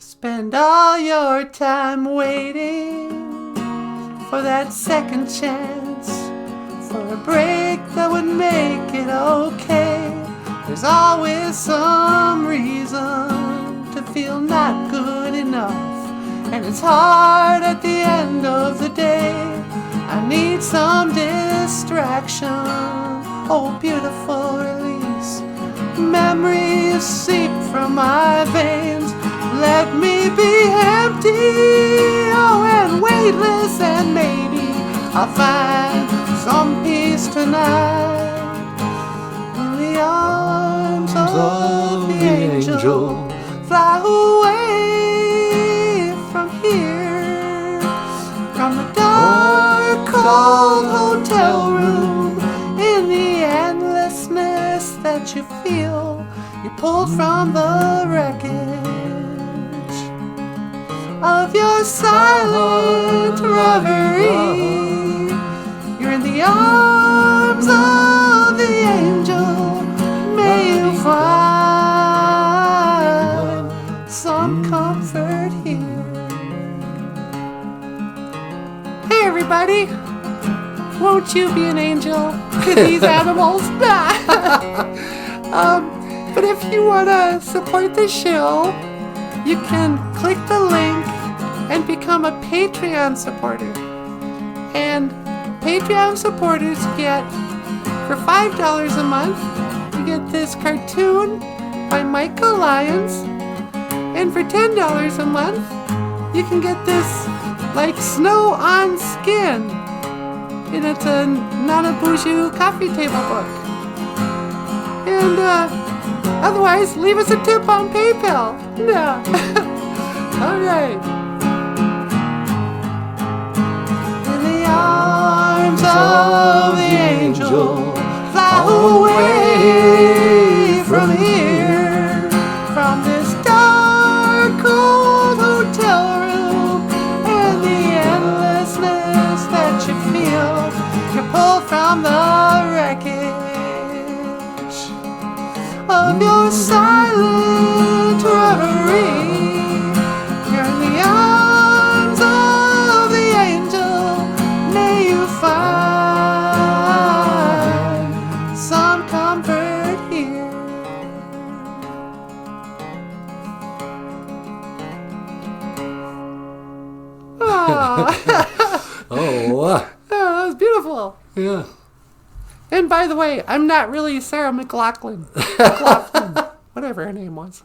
Spend all your time waiting for that second chance, for a break that would make it okay. There's always some reason to feel not good enough, and it's hard at the end of the day. I need some distraction, oh beautiful release. Memories seep from my veins. Let me be empty, oh, and weightless, and maybe I'll find some peace tonight in the arms of the angel. Fly away from here, from the dark, cold hotel room, in the endlessness that you feel. You're pulled from the wreckage of your silent reverie. You're in the arms of the angel. May you find some comfort here. Hey everybody, won't you be an angel to these animals? But if you want to support the show, you can click the link and become a Patreon supporter. And Patreon supporters get, for $5 a month, you get this cartoon by Michael Lyons. And for $10 a month, you can get this, like, snow on skin. And it's a BOOZHOO coffee table book. And, otherwise, leave us a tip on PayPal. Yeah. All right. In the arms of the angel, fly away from here, from this dark, cold hotel room, and the endlessness that you feel. You're pulled from the wreckage of your silent reverie. You're in the arms of the angel. May you find some comfort here. Oh, that was beautiful. Yeah. And by the way, I'm not really Sarah McLachlan. Whatever her name was.